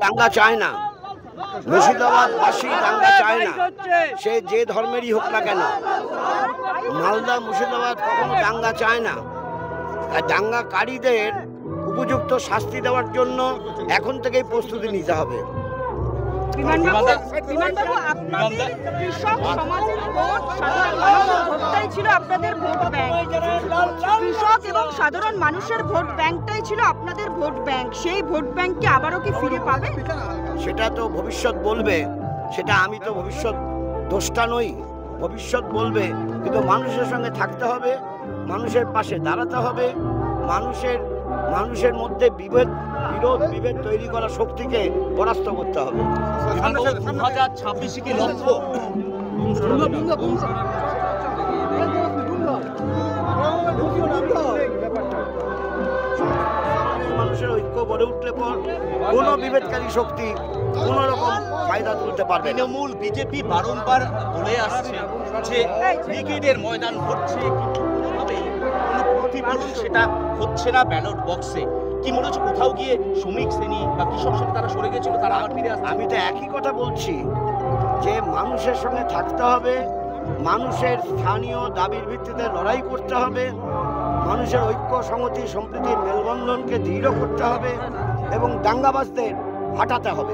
দাঙ্গা চায় না, মুর্শিদাবাদবাসী দাঙ্গা চায় না, সে যে ধর্মেরই হোক না কেন। মালদা মুর্শিদাবাদ কখনো দাঙ্গা চায় না। দাঙ্গাকারীদের উপযুক্ত শাস্তি দেওয়ার জন্য এখন থেকেই প্রস্তুতি নিতে হবে। বিমানবাবু, আপনাদের কৃষক সমাজের ভোট, সাধারণ মানুষের ভোটটাই ছিল আপনাদের ভোট ব্যাংক। কৃষক এবং সাধারণ মানুষের ভোট ব্যাংকটাই ছিল আপনাদের ভোট ব্যাংক। সেই ভোট ব্যাংককে আবারও কি ফিরে পাবে? সেটা তো ভবিষ্যৎ বলবে, সেটা আমি তো ভবিষ্যৎ দ্রষ্টা নই। ভবিষ্যৎ বলবে, কিন্তু মানুষের সঙ্গে থাকতে হবে, মানুষের পাশে দাঁড়াতে হবে, মানুষের মধ্যে বিরোধ বিভেদ তৈরি করা শক্তিকে পরাস্ত করতে হবে। 2026 কি লক্ষ্য? মানুষের ঐক্য গড়ে উঠলে পর কোনো বিভেদকারী শক্তি কোনো রকম ফায়দা তুলতে পারবে না। তৃণমূল বিজেপি বারংবার বলে আসছে যে ব্রিগেডের ময়দান হচ্ছে, কিন্তু কোনোভাবেই কোনো প্রতিফলন সেটা হচ্ছে না ব্যালট বক্সে। কি মনে হচ্ছে কোথাও গিয়ে শ্রমিক শ্রেণী বা কৃষক শ্রেণী তারা সরে গেছিল, তারা আবার ফিরে আসছে? আমি তো একই কথা বলছি যে মানুষের সঙ্গে থাকতে হবে, মানুষের স্থানীয় দাবির ভিত্তিতে লড়াই করতে হবে, মানুষের ঐক্য সংহতি সম্প্রীতির মেলবন্ধনকে দৃঢ় করতে হবে এবং দাঙ্গাবাজদের হাঁটাতে হবে।